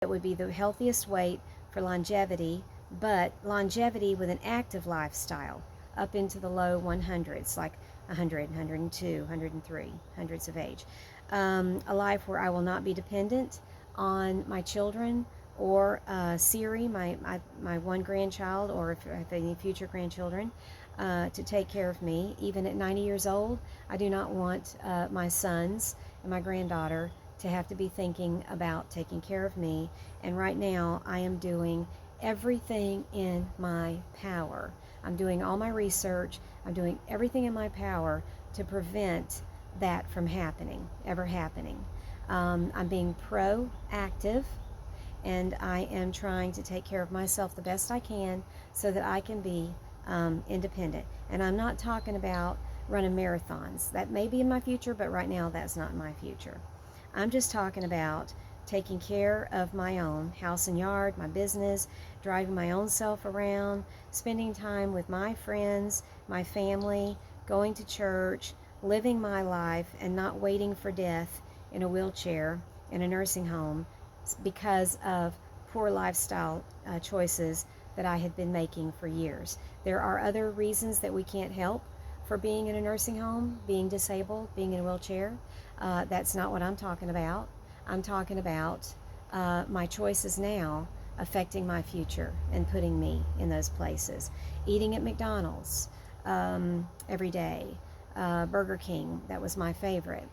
that would be the healthiest weight for longevity, but longevity with an active lifestyle up into the low 100s, like 100, 102, 103, hundreds of age. A life where I will not be dependent on my children or Siri, my one grandchild, or if I have any future grandchildren, to take care of me. Even at 90 years old, I do not want my sons and my granddaughter to have to be thinking about taking care of me. And right now, I am doing everything in my power. I'm doing all my research. I'm doing everything in my power to prevent that from happening, ever happening. I'm being proactive, and I am trying to take care of myself the best I can so that I can be independent. And I'm not talking about running marathons. That may be in my future, but right now that's not in my future. I'm just talking about taking care of my own house and yard, my business, driving my own self around, spending time with my friends, my family, going to church, living my life, and not waiting for death in a wheelchair in a nursing home because of poor lifestyle choices that I had been making for years. There are other reasons that we can't help for being in a nursing home, being disabled, being in a wheelchair. That's not what I'm talking about. I'm talking about my choices now affecting my future and putting me in those places. Eating at McDonald's every day, Burger King, that was my favorite.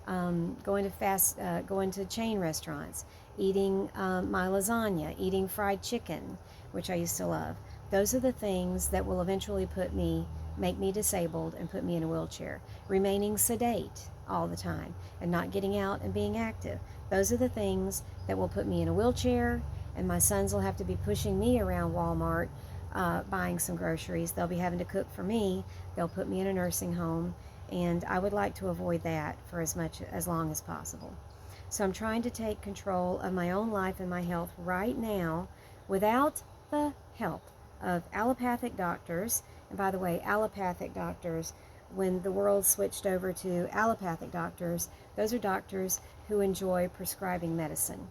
Going to chain restaurants, eating my lasagna, eating fried chicken, which I used to love. Those are the things that will eventually make me disabled and put me in a wheelchair. Remaining sedate all the time and not getting out and being active. Those are the things that will put me in a wheelchair, and my sons will have to be pushing me around Walmart, buying some groceries. They'll be having to cook for me. They'll put me in a nursing home, and I would like to avoid that for as long as possible. So I'm trying to take control of my own life and my health right now without the help of allopathic doctors. And by the way, allopathic doctors, when the world switched over to allopathic doctors, those are doctors who enjoy prescribing medicine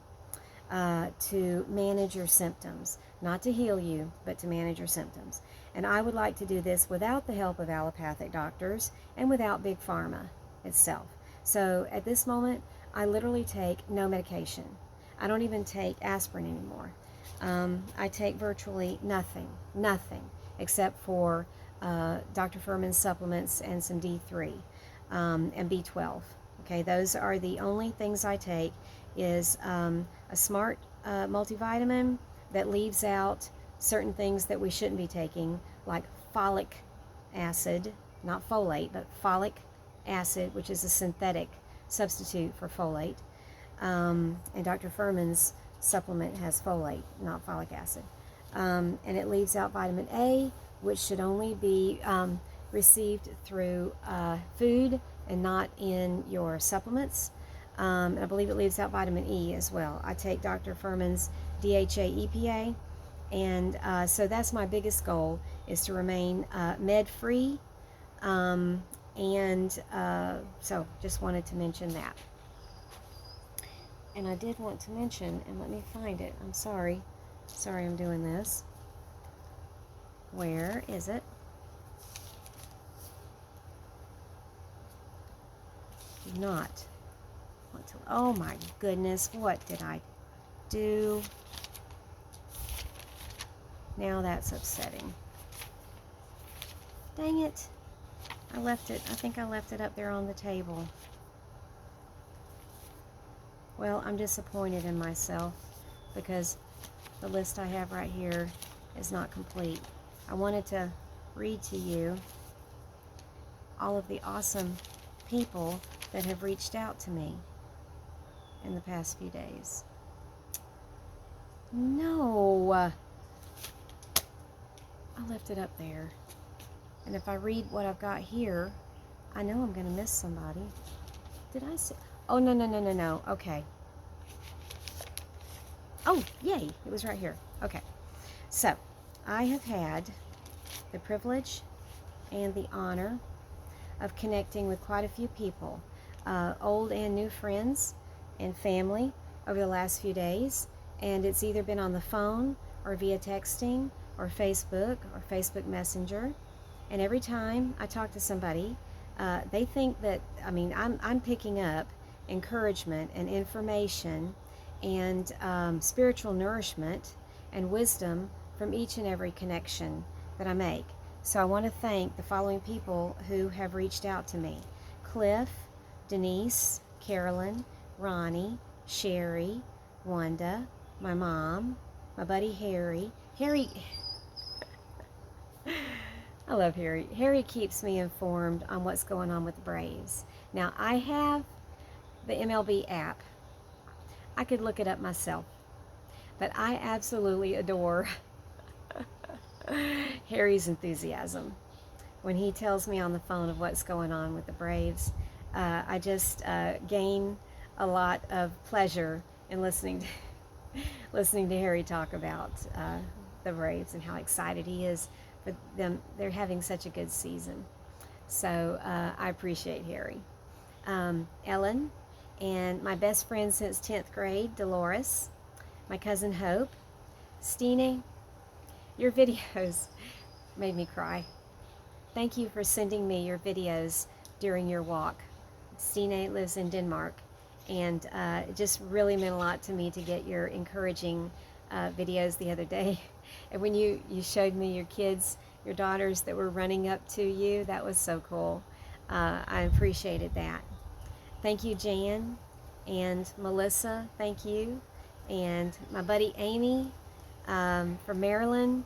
to manage your symptoms, not to heal you, but to manage your symptoms. And I would like to do this without the help of allopathic doctors and without Big Pharma itself. So at this moment, I literally take no medication. I don't even take aspirin anymore. I take virtually nothing, except for Dr. Furman's supplements and some D3 and B12. Okay, those are the only things I take. Is a smart multivitamin that leaves out certain things that we shouldn't be taking, like folic acid, not folate, but folic acid, which is a synthetic substitute for folate. And Dr. Furman's supplement has folate, not folic acid. And it leaves out vitamin A, which should only be received through food and not in your supplements. And I believe it leaves out vitamin E as well. I take Dr. Furman's DHA EPA, and so that's my biggest goal, is to remain med-free. So just wanted to mention that. And I did want to mention, and let me find it. I'm sorry I'm doing this. Where is it? Not. Oh my goodness, what did I do? Now that's upsetting. Dang it. I think I left it up there on the table. Well, I'm disappointed in myself because the list I have right here is not complete. I wanted to read to you all of the awesome people that have reached out to me in the past few days. No, I left it up there. And if I read what I've got here, I know I'm going to miss somebody. Did I say? Oh, no. Okay. Oh, yay. It was right here. Okay. So, I have had the privilege and the honor of connecting with quite a few people, old and new friends and family over the last few days. and it's either been on the phone or via texting or Facebook Messenger. And every time I talk to somebody, they think that, I mean, I'm picking up encouragement and information and spiritual nourishment and wisdom from each and every connection that I make. So I want to thank the following people who have reached out to me: Cliff, Denise, Carolyn, Ronnie, Sherry, Wanda, my mom, my buddy Harry. Harry, I love Harry. Harry keeps me informed on what's going on with the Braves. Now, I have the MLB app. I could look it up myself, but I absolutely adore Harry's enthusiasm when he tells me on the phone of what's going on with the Braves. I just gain a lot of pleasure in listening to Harry talk about the Braves and how excited he is for them. They're having such a good season. So I appreciate Harry. Ellen, and my best friend since 10th grade, Dolores, my cousin Hope, Stine, your videos made me cry. Thank you for sending me your videos during your walk. Stine lives in Denmark, and it just really meant a lot to me to get your encouraging videos the other day. And when you showed me your kids, your daughters that were running up to you, that was so cool. I appreciated that. Thank you, Jan and Melissa. Thank you. And my buddy Amy from Maryland.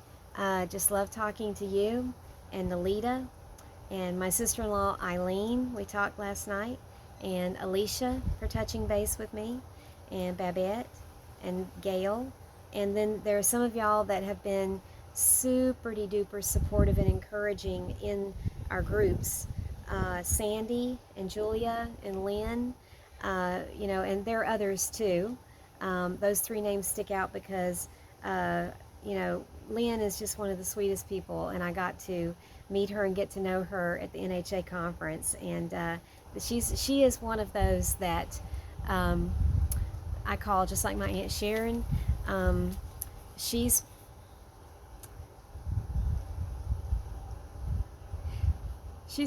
Just love talking to you. And Alita. And my sister-in-law Eileen. We talked last night. And Alicia for touching base with me. And Babette. And Gail. And then there are some of y'all that have been super-duper supportive and encouraging in our groups. Sandy and Julia and Lynn, and there are others too. Those three names stick out because, Lynn is just one of the sweetest people, and I got to meet her and get to know her at the NHA conference, and she is one of those that I call, just like my Aunt Sharon. She's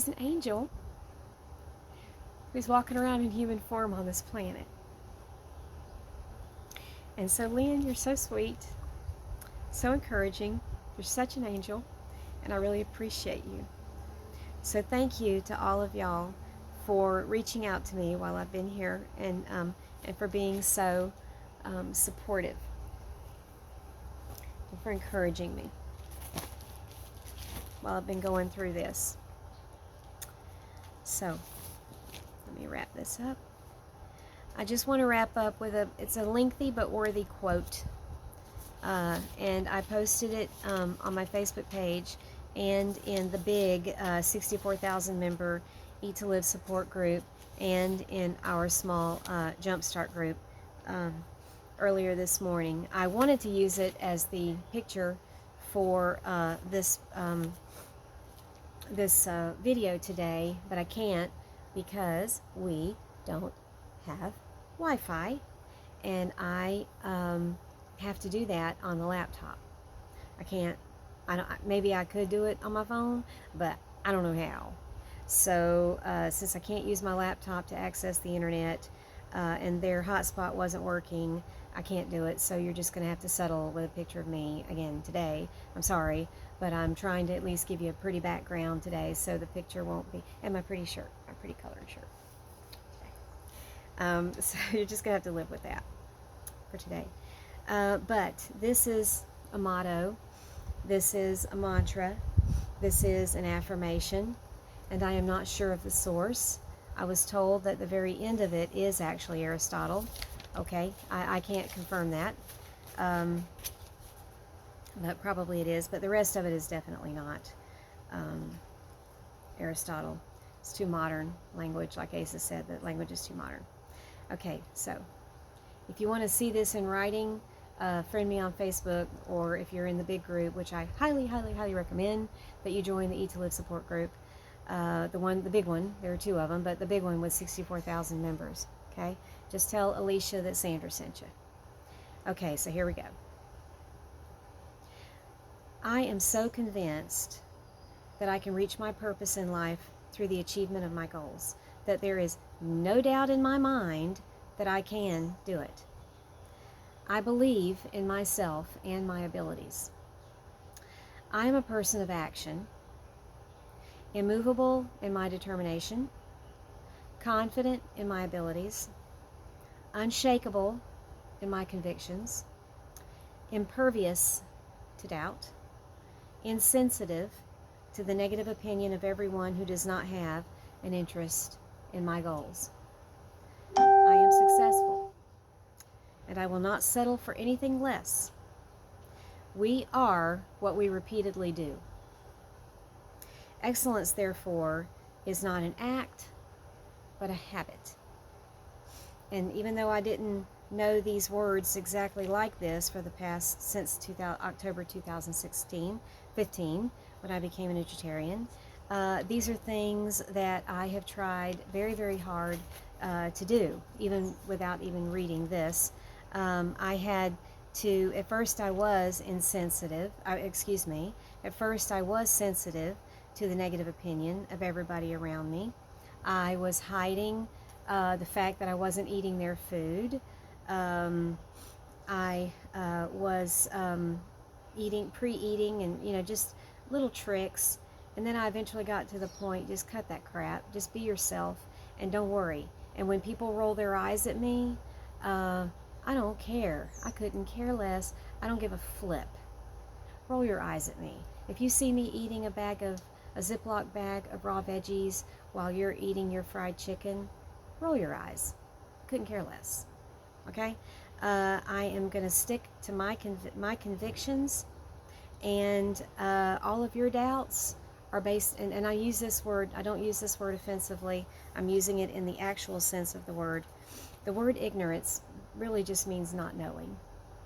an angel who's walking around in human form on this planet. And so, Lynn, you're so sweet, so encouraging. You're such an angel, and I really appreciate you. So thank you to all of y'all for reaching out to me while I've been here, and for being so supportive and for encouraging me while I've been going through this. So, let me wrap this up. I just want to wrap up with it's a lengthy but worthy quote. And I posted it on my Facebook page and in the big 64,000 member Eat to Live support group, and in our small Jumpstart group earlier this morning. I wanted to use it as the picture for this video today, but I can't because we don't have Wi-Fi, and I have to do that on the laptop. Maybe I could do it on my phone, but I don't know how. So since I can't use my laptop to access the internet, and their hotspot wasn't working, I can't do it. So you're just going to have to settle with a picture of me again today. I'm sorry, but I'm trying to at least give you a pretty background today, so the picture won't be, and my pretty shirt, my pretty colored shirt. So you're just going to have to live with that for today. But this is a motto, this is a mantra, this is an affirmation, and I am not sure of the source. I was told that the very end of it is actually Aristotle. Okay, I can't confirm that, but probably it is, but the rest of it is definitely not Aristotle. It's too modern language, like Asa said, that language is too modern. Okay, so if you want to see this in writing, friend me on Facebook, or if you're in the big group, which I highly, highly, highly recommend that you join the Eat to Live support group. The big one, there are two of them, but the big one with 64,000 members. Okay, just tell Alicia that Sandra sent you. Okay, so here we go. I am so convinced that I can reach my purpose in life through the achievement of my goals, that there is no doubt in my mind that I can do it. I believe in myself and my abilities. I am a person of action, immovable in my determination, confident in my abilities, unshakable in my convictions, impervious to doubt, insensitive to the negative opinion of everyone who does not have an interest in my goals. I am successful, and I will not settle for anything less. We are what we repeatedly do. Excellence, therefore, is not an act, but a habit. And even though I didn't know these words exactly like this for the past, since October 2015, when I became a Nutritarian, these are things that I have tried very, very hard to do, even without even reading this. I had to, at first I was sensitive to the negative opinion of everybody around me. I was hiding the fact that I wasn't eating their food. I was pre-eating and, just little tricks. And then I eventually got to the point, just cut that crap. Just be yourself and don't worry. And when people roll their eyes at me, I don't care. I couldn't care less. I don't give a flip. Roll your eyes at me. If you see me eating a Ziploc bag of raw veggies while you're eating your fried chicken, roll your eyes. Couldn't care less. Okay? I am going to stick to my convictions, and all of your doubts are based, and I use this word, I don't use this word offensively, I'm using it in the actual sense of the word. The word ignorance really just means not knowing,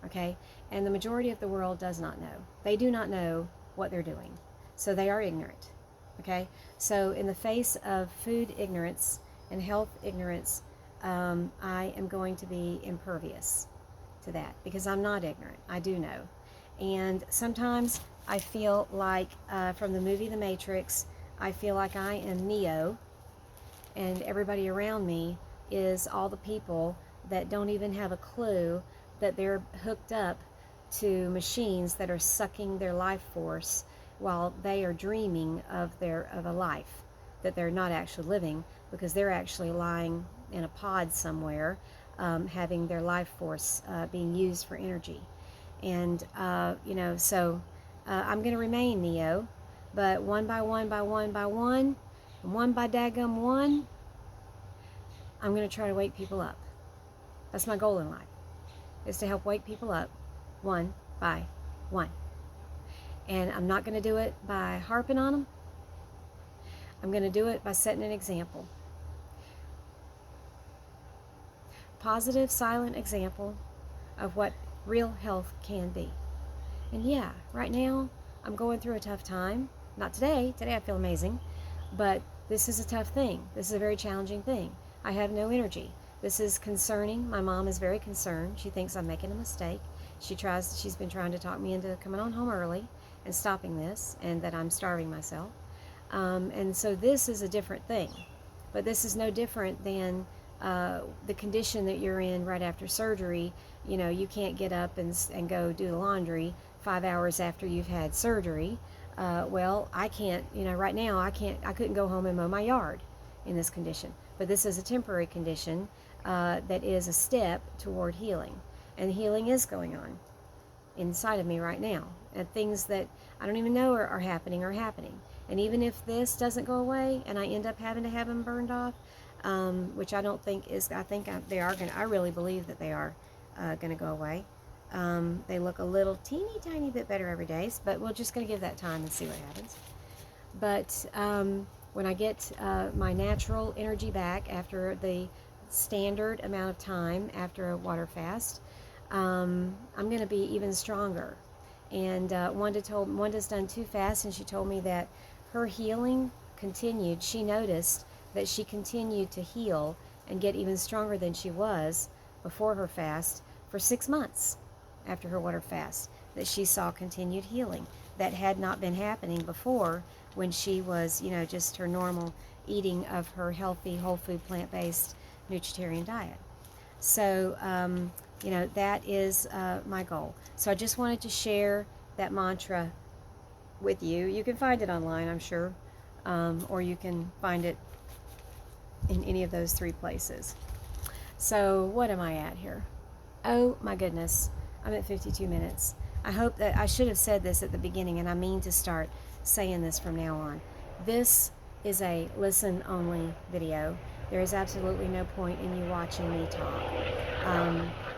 okay? And the majority of the world does not know. They do not know what they're doing, so they are ignorant, okay? So in the face of food ignorance and health ignorance, I am going to be impervious to that because I'm not ignorant. I do know. And sometimes I feel like, from the movie The Matrix, I feel like I am Neo, and everybody around me is all the people that don't even have a clue that they're hooked up to machines that are sucking their life force while they are dreaming of a life that they're not actually living, because they're actually lying in a pod somewhere, having their life force being used for energy. And so I'm going to remain Neo, but one by one by one by one, and one by daggum one, I'm going to try to wake people up. That's my goal in life, is to help wake people up one by one. And I'm not going to do it by harping on them. I'm going to do it by setting an example. Positive, silent example of what real health can be. And yeah, right now I'm going through a tough time. Not today. Today I feel amazing. But this is a tough thing. This is a very challenging thing. I have no energy. This is concerning. My mom is very concerned. She thinks I'm making a mistake. She's been trying to talk me into coming on home early and stopping this, and that I'm starving myself. And so this is a different thing. But this is no different than the condition that you're in right after surgery. You can't get up and go do the laundry 5 hours after you've had surgery. Well, I can't, right now I couldn't go home and mow my yard in this condition. But this is a temporary condition that is a step toward healing. And healing is going on inside of me right now. And things that I don't even know are happening are happening. And even if this doesn't go away and I end up having to have them burned off, which I don't think is, I really believe that they are going to go away. They look a little teeny tiny bit better every day, but we're just going to give that time and see what happens. But when I get my natural energy back after the standard amount of time after a water fast, I'm going to be even stronger. And Wanda's done 2 fasts, and she told me that her healing continued. She noticed that she continued to heal and get even stronger than she was before her fast for 6 months. after her water fast, that she saw continued healing that had not been happening before when she was, you know, just her normal eating of her healthy, whole food, plant-based, nutritarian diet. So, you know, that is my goal. So I just wanted to share that mantra with you. You can find it online, I'm sure, or you can find it in any of those 3 places. So what am I at here? Oh my goodness, I'm at 52 minutes. I hope that I should have said this at the beginning, and I mean to start saying this from now on. This is a listen only video. There is absolutely no point in you watching me talk.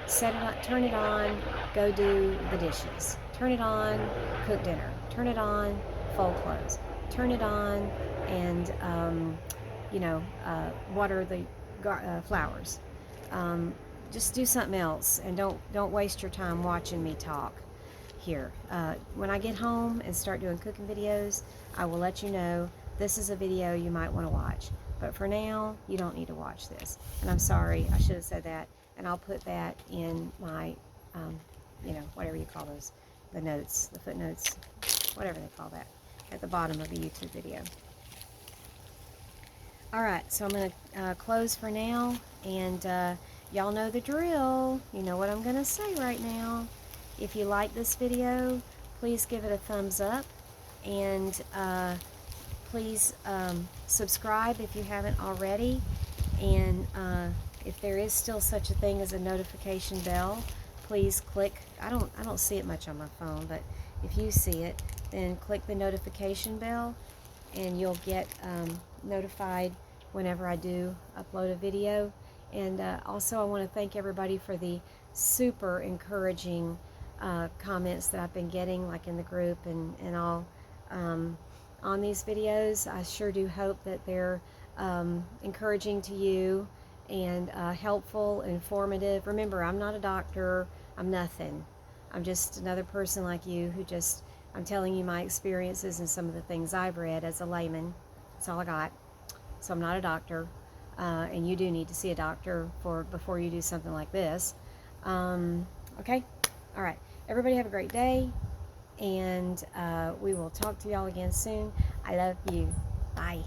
Set it up, turn it on, go do the dishes. Turn it on, cook dinner. Turn it on, fold clothes. Turn it on, and water the flowers. Just do something else, and don't waste your time watching me talk here. When I get home and start doing cooking videos, I will let you know this is a video you might want to watch. But for now, you don't need to watch this. And I'm sorry, I should have said that. And I'll put that in my, whatever you call those, the notes, the footnotes, whatever they call that, at the bottom of a YouTube video. All right, so I'm going to close for now, and y'all know the drill. You know what I'm going to say right now. If you like this video, please give it a thumbs up, and please subscribe if you haven't already, and if there is still such a thing as a notification bell, please click. I don't see it much on my phone, but if you see it, then click the notification bell, and you'll get notified whenever I do upload a video. And also I want to thank everybody for the super encouraging comments that I've been getting, like in the group and all, on these videos. I sure do hope that they're encouraging to you and helpful, informative. Remember, I'm not a doctor. I'm nothing. I'm just another person like you who just, I'm telling you my experiences and some of the things I've read as a layman. That's all I got. So I'm not a doctor, and you do need to see a doctor before you do something like this. Okay? All right. Everybody have a great day, and we will talk to y'all again soon. I love you. Bye.